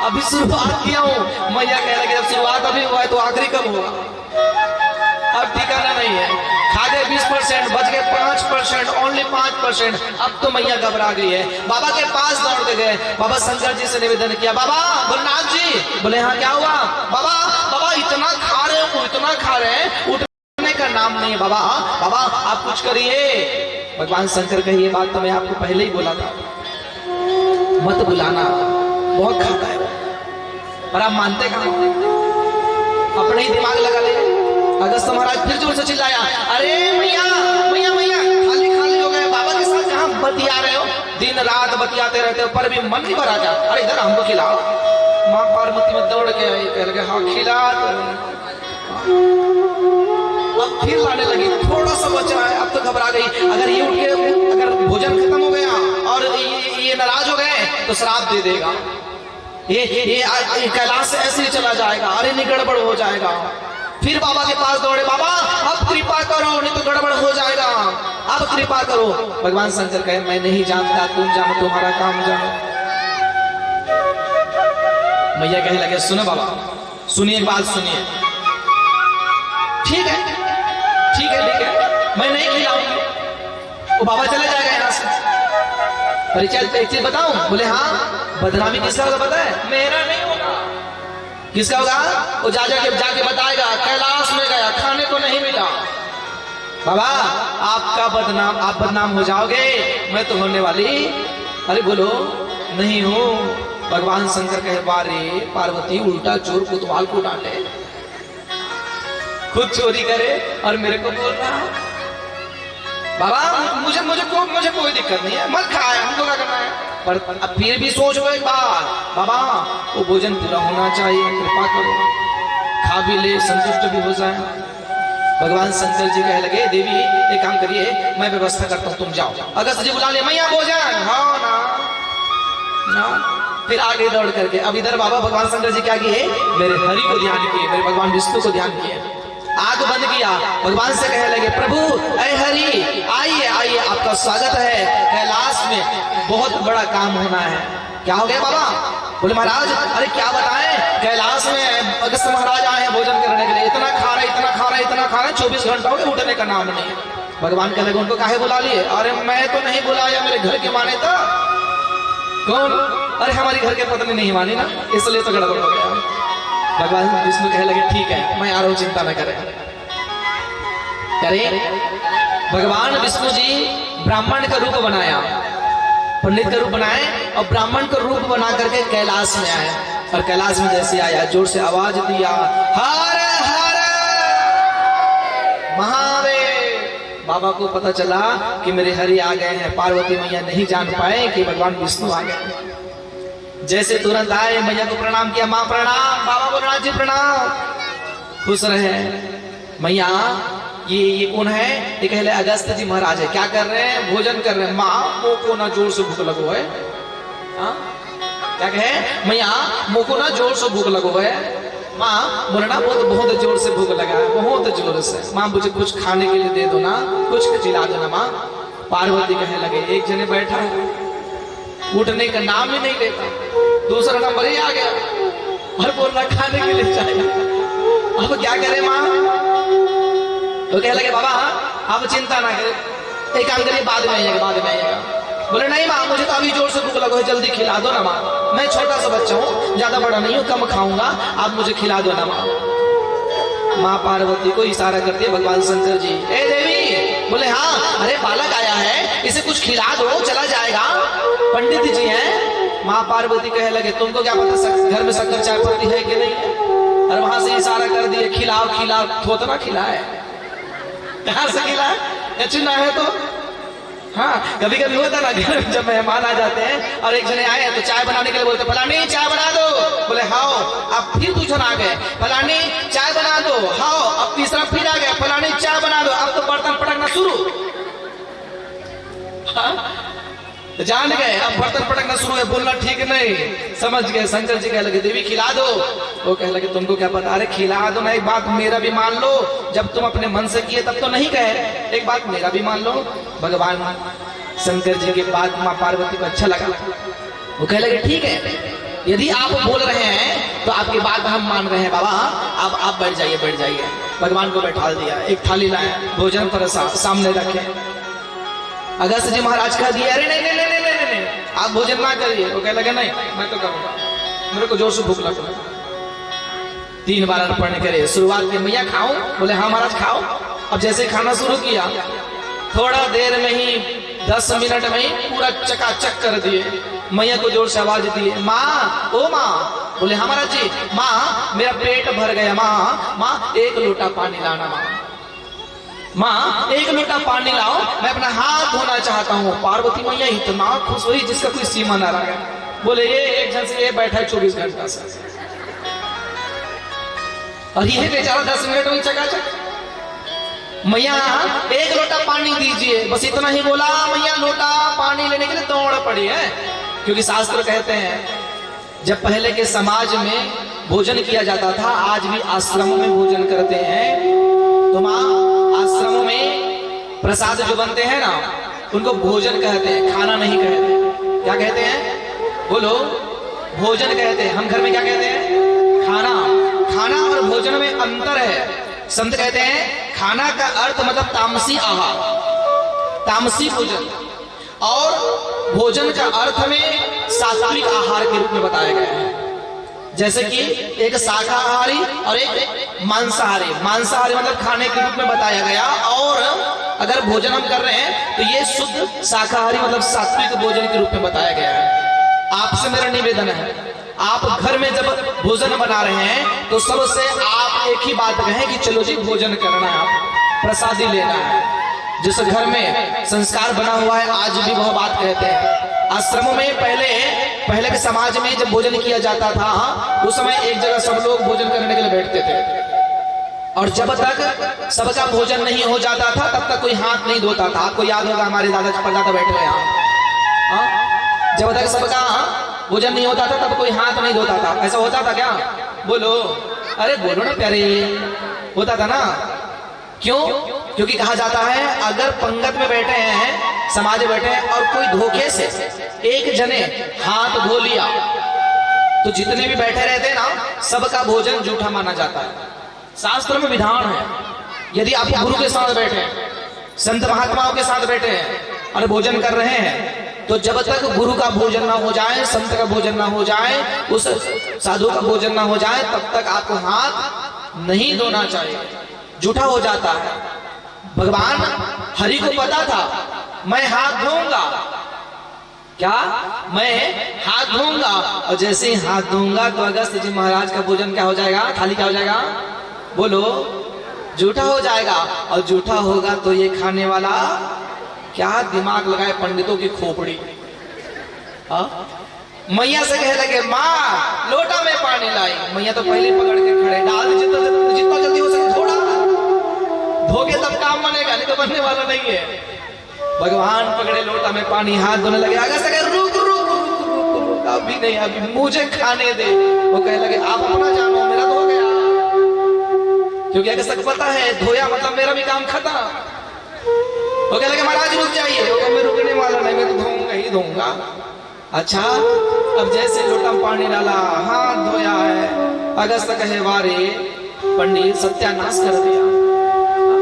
अभी शुरुआत किया हूँ। मैया कहने लगी जब शुरुआत अभी हुआ है तो आखिरी कब होगा? अब ठिकाना नहीं है। खा गए 20%, बच गए 5%, ओनली 5%। अब तो मैया घबरा गई है। बाबा के पास दौड़ के गए। बाबा शंकर जी से निवेदन किया, बाबा भोलेनाथ जी। बोले हाँ क्या हुआ? बाबा बाबा इतना खा रहे हो, इतना खा रहे हैं, उठने का नाम नहीं है। बाबा बाबा आप कुछ करिए। भगवान शंकर का ये बात तो मैं आपको पहले ही बोला था, मत बुलाना, बहुत खाता है। और आप मानते कहाँ? अपने ही दिमाग लगा ले। अगस्त महाराज फिर जोर से चिल्लाया, अरे मैया मैया मैया, खाली खाली हो गए। बाबा के साथ कहाँ बतिया रहे हो? दिन रात बतियाते रहते हो पर भी मन नहीं भरा जा। अरे इधर हमको खिलाओ। माँ पार्वती में दौड़ के आई, कह लगे हाँ खिला। अब फिर लाने लगी, थोड़ा सा बचा है। अब तो घबरा गई, अगर ये उठ के अगर भोजन खत्म हो गया और ये नाराज हो गए तो श्राप दे देगा। ये कैलाश से ऐसे ही चला जाएगा। अरे नहीं गड़बड़ हो जाएगा। फिर बाबा के पास दौड़े, बाबा अब कृपा करो, नहीं तो गड़बड़ हो जाएगा, अब कृपा करो। भगवान शंकर कहे मैं नहीं जानता, तुम जानो, तुम्हारा काम जानो। मैया कहने लगे सुनो बाबा, सुनिए बात सुनिए। ठीक है ठीक है ठीक है, मैं नहीं खिलाऊंगी। वो बाबा चला जाएगा यहाँ से। परिचय एक चीज बताऊं? बोले हाँ। बदनामी किसका होगा पता है? मेरा नहीं होगा। किसका होगा? वो जाके बताएगा कैलाश में गया, खाने को नहीं मिला। बाबा आपका बदनाम, आप बदनाम हो जाओगे, मैं तो होने वाली। अरे बोलो नहीं हो। भगवान शंकर कहे बारे पार्वती उल्टा चोर कोतवाल को डांटे, खुद चोरी करे और मेरे को बोल रहा है। बाबा मुझे कोई दिक्कत नहीं है, मत खाए, हमको क्या करना है। पर अब फिर भी सोच लो एक बार, बाबा वो भोजन पूरा होना चाहिए, कृपा करो, खा भी ले, संतुष्ट भी हो जाए। भगवान शंकर जी कहे लगे देवी एक काम करिए, मैं व्यवस्था करता हूँ, तुम जाओ। अगस्त जी बुला ले, मैया भोजन हाँ ना। फिर आगे दौड़ करके अब इधर बाबा भगवान शंकर जी क्या किए? मेरे हरि को ध्यान किए, मेरे भगवान विष्णु को ध्यान किए। आग बंद किया, भगवान से कहने लगे प्रभु ऐ हरि आइए आइए, आपका स्वागत है। कैलाश में बहुत बड़ा काम होना है। क्या हो गया बाबा? बोले महाराज अरे क्या बताएं, कैलाश में अगस्त महाराज आए हैं भोजन करने के लिए। इतना खा रहे, 24 घंटा हो गए, उठने का नाम नहीं। भगवान कहने लगे उनको काहे बुला लिए? अरे मैं तो नहीं बुलाया, मेरे घर के माने था। कौन? अरे हमारी घर के पत्नी नहीं मानी ना, इसलिए तो गड़बड़ हो गया। भगवान विष्णु कहे लगे ठीक है मैं आ रहा हूं, चिंता न करें। भगवान विष्णु जी ब्राह्मण का रूप बनाया, पंडित का रूप बनाए और ब्राह्मण का रूप बना करके कैलाश में आए। और कैलाश में जैसे आया जोर से आवाज दिया, हर हर महादेव। बाबा को पता चला कि मेरे हरि आ गए हैं। पार्वती मैया नहीं जान पाए कि भगवान विष्णु आ गए। जैसे तुरंत आए, मैया को प्रणाम किया, माँ प्रणाम, बाबा भोलेनाथ जी प्रणाम। खुश रहे। मैया ये कौन है? ये कहले अगस्त जी महाराज है। क्या कर रहे हैं? भोजन कर रहे हैं। माँ मुँह को ना जोर से भूख लगो है। क्या कहे? मैया मुँह को ना जोर से भूख लगो है। माँ बोले ना बहुत जोर से भूख लगा है, बहुत जोर से। माँ मुझे कुछ खाने के लिए दे दो ना, कुछ खिला दो ना माँ। पार्वती कहने लगे एक जने बैठा है, उठने का नाम ही नहीं लेता, दूसरा नंबर ही आ गया और बोल रहा खाने के लिए चाहिए। अब क्या करे माँ? तो कह लगे बाबा आप चिंता ना करें, एक काम करिए बाद में आइएगा। बोले नहीं माँ मुझे तो अभी जोर से भूख लगा है, जल्दी खिला दो ना माँ। मैं छोटा सा बच्चा हूँ, ज्यादा बड़ा नहीं हूँ, कम खाऊंगा, आप मुझे खिला दो ना माँ। माँ पार्वती को इशारा करती है भगवान शंकर जी, ए देवी। बोले हाँ। अरे बालक आया है, इसे कुछ खिला दो, चला जाएगा, पंडित जी हैं। माँ पार्वती कहे लगे तुमको क्या पता घर में शक्कर चाय पत्ती है कि नहीं है? और वहां से इशारा कर दिए खिलाओ खिलाओ। थोतना खिलाए, कहाँ से खिलाए? चुना है तो हाँ। कभी कभी होता ना घर में जब मेहमान आ जाते हैं और एक जने आए तो चाय बनाने के लिए बोलते फलानी चाय बना दो। बोले हाँ। अब फिर दूसरा आ गए, फलानी चाय बना दो। हाँ। अब तीसरा फिर आ गया, फलानी चाय बना दो। अब तो बर्तन पटकना शुरू। हाँ? जान गए अब बर्तन पटकना शुरू है, बोलना ठीक नहीं। समझ गए। शंकर जी कह लगे देवी खिला दो। वो कह लगे तुमको क्या पता? अरे खिला दो ना, एक बात मेरा भी मान लो, जब तुम अपने मन से किए तब तो नहीं कहे, एक बात मेरा भी मान लो। भगवान शंकर जी के बात माँ पार्वती को अच्छा लगा। वो कह लगे ठीक है यदि आप बोल रहे हैं तो आपकी बात हम मान रहे हैं बाबा, अब आप बैठ जाइए बैठ जाइए। भगवान को बैठा दिया, एक थाली लाए, भोजन पर सामने रखे। अगस्त जी महाराज कह दिए अरे नहीं नहीं नहीं नहीं नहीं आप भोजन ना करिए। वो कह लगे नहीं मैं तो करूंगा, मेरे को जोर से भूख लगा। 3 बार अर्पण करे, शुरुआत की मैया खाऊं, बोले हाँ महाराज खाओ। अब जैसे खाना शुरू किया, थोड़ा देर में ही 10 मिनट में ही पूरा चकाचक कर दिए। मैया को जोर से आवाज दिए, माँ ओ माँ। बोले हाँ महाराज जी। माँ मेरा पेट भर गया माँ, माँ 1 लोटा पानी लाना माँ, माँ 1 लोटा पानी लाओ, मैं अपना हाथ धोना चाहता हूँ। पार्वती मैया इतना खुश हुई जिसका कोई सीमा ना रहा। बोले ये एक जन से ये बैठा है 24 घंटा से, और ये बेचारा 10 मिनट में चकाचक। मैया 1 लोटा पानी दीजिए, बस इतना ही बोला। मैया लोटा पानी लेने के लिए दौड़ पड़ी है, क्योंकि शास्त्र कहते हैं जब पहले के समाज में भोजन किया जाता था, आज भी आश्रमों में भोजन करते हैं, तो माँ आश्रमों में प्रसाद जो बनते हैं ना उनको भोजन कहते हैं, खाना नहीं कहते। क्या कहते हैं बोलो? भोजन कहते हैं। हम घर में क्या कहते हैं? खाना। खाना और भोजन में अंतर है। संत कहते हैं खाना का अर्थ मतलब तामसी आहार, तामसी भोजन, और भोजन का अर्थ में सात्विक आहार के रूप में बताया गया है। जैसे कि एक शाकाहारी और एक मांसाहारी, मांसाहारी मतलब खाने के रूप में बताया गया, और अगर भोजन हम कर रहे हैं तो ये शुद्ध शाकाहारी मतलब सात्विक भोजन के रूप में बताया गया है। आपसे मेरा निवेदन है, आप घर में जब भोजन बना रहे हैं तो सबसे आप एक ही बात कहें कि चलो जी भोजन करना है, आप प्रसादी लेना है। जिस घर में संस्कार बना हुआ है आज भी वह बात कहते हैं। आश्रमों में पहले के समाज में जब भोजन किया जाता था उस समय एक जगह सब लोग भोजन करने के लिए बैठते थे, और जब तक सबका भोजन नहीं हो जाता था तब तक कोई हाथ नहीं धोता था। आपको याद होगा हमारे दादा परदादा बैठे हुए यहाँ, जब तक सबका भोजन नहीं होता था तब कोई हाथ नहीं धोता था। ऐसा होता था क्या? बोलो, अरे बोलो ना प्यारे, होता था ना? क्यों? क्योंकि कहा जाता है अगर पंगत में बैठे हैं, समाज में बैठे हैं, और कोई धोखे से एक जने हाथ धो लिया तो जितने भी बैठे रहते हैं ना सबका भोजन जूठा माना जाता है। शास्त्र में विधान है, यदि आप गुरु के साथ बैठे हैं, संत महात्माओं के साथ बैठे हैं और भोजन कर रहे हैं, तो जब तक गुरु का भोजन ना हो जाए, संत का भोजन ना हो जाए, उस साधु का भोजन ना हो जाए, तब तक आपको हाथ नहीं धोना चाहिए, जूठा हो जाता है। भगवान हरि को पता था मैं हाथ धोऊंगा, क्या मैं हाथ धोऊंगा, और जैसे ही हाथ धोऊंगा तो अगस्त जी महाराज का भोजन क्या हो जाएगा? थाली क्या हो जाएगा? बोलो, जूठा हो जाएगा। और जूठा होगा तो ये खाने वाला क्या दिमाग लगाए पंडितों की खोपड़ी। मैया से कहे लगे माँ लोटा में पानी लाई। मैया तो पहले पकड़ के खड़े, डाल जितना जल्दी हो सके थोड़ा धोगे तब काम बनेगा, नहीं तो बनने वाला नहीं है। भगवान पकड़े लोटा में पानी, हाथ धोने लगे। आगे से रुक रुक रुक रुक रुक, अभी नहीं, अभी मुझे खाने दे। वो कहे लगे आप अपना जानो, मेरा तो हो गया, क्योंकि अगर तक पता है धोया मतलब मेरा भी काम खत्म। वो कहे लगे महाराज रुक जाइए। वो कहे मैं रुकने वाला नहीं, मैं तो धोऊंगा ही धोऊंगा। अच्छा, अब जैसे लोटा में पानी डाला, हाथ धोया है, अगस्त कहे वारे पंडित सत्यानाश कर दिया,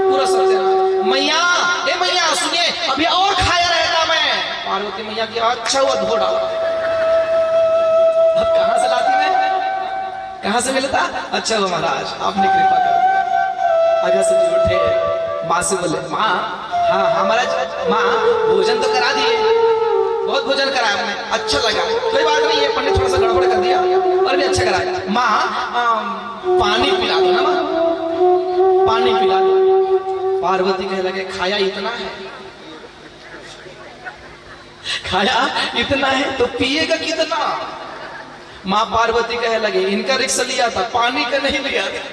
पूरा सत्यानाश। मैया ए मैया सुनिए, अभी और खाया रहता मैं। पार्वती मैया की अच्छा हुआ धो डाला। अब कहां से लाती मैं, कहां से मिलता? अच्छा हुआ महाराज आपने कृपा कर दिया। अगस्त जी उठे, माँ से बोले माँ हाँ हाँ महाराज, माँ भोजन तो करा दिए, बहुत भोजन कराया हमने, अच्छा लगा, कोई बात नहीं है, पंडित थोड़ा सा गड़बड़ कर दिया और भी अच्छा कराया। माँ पानी पिला दो ना, माँ पानी पिला दो। पार्वती कहे लगे खाया इतना है, खाया इतना है तो पिएगा कितना? माँ पार्वती कहे लगे इनका रिक्शा लिया था, पानी का नहीं लिया था।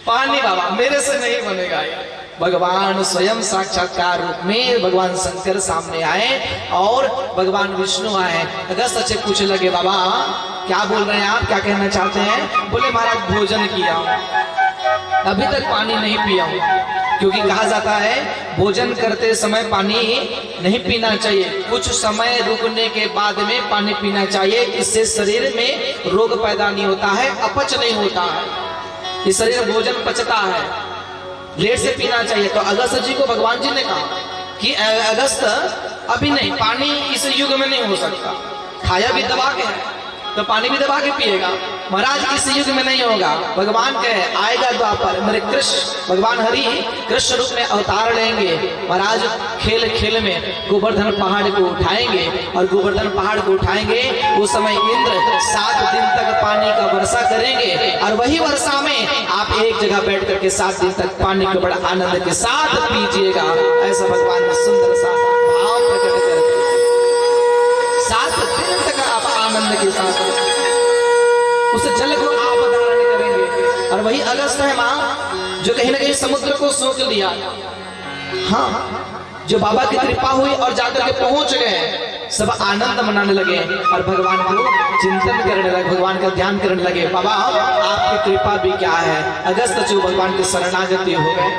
पानी बाबा मेरे से नहीं बनेगा। भगवान स्वयं साक्षात्कार रूप में भगवान शंकर सामने आए और भगवान विष्णु आए। अगस्त अच्छे पूछने लगे बाबा क्या बोल रहे हैं आप, क्या कहना चाहते हैं? बोले महाराज भोजन किया, अभी तक पानी नहीं पिया हूं। क्योंकि कहा जाता है भोजन करते समय पानी नहीं पीना चाहिए, कुछ समय रुकने के बाद में पानी पीना चाहिए। इससे शरीर में रोग पैदा नहीं होता है, अपच नहीं होता है, इस शरीर में भोजन पचता है। लेट से पीना चाहिए। तो अगस्त जी को भगवान जी ने कहा कि अगस्त अभी नहीं, पानी इस युग में नहीं हो सकता, खाया भी दबा के है तो पानी भी दबा के पिएगा। महाराज इस युग में नहीं होगा। भगवान कहे आएगा द्वापर, मेरे कृष्ण भगवान हरि कृष्ण रूप में अवतार लेंगे। महाराज खेल खेल में गोवर्धन पहाड़ को उठाएंगे, और गोवर्धन पहाड़ को उठाएंगे उस समय इंद्र 7 दिन तक पानी का वर्षा करेंगे, और वही वर्षा में आप एक जगह बैठ करके 7 दिन तक पानी को बड़ा आनंद के साथ पीजिएगा। ऐसा भगवान ने सुंदर सा भाव प्रकट कर 7 दिन तक आप आनंद के साथ उस जल को आप धारण करेंगे। और वही अगस्त है मां जो कहीं ना कहीं समुद्र को सोच लिया। हाँ, जो बाबा की कृपा हुई और जाकर के पहुंच गए, सब आनंद मनाने लगे और भगवान को चिंतन करने लगे, भगवान का ध्यान करने लगे। बाबा आपकी कृपा भी क्या है। अगस्त जो भगवान के शरणागति हो गए,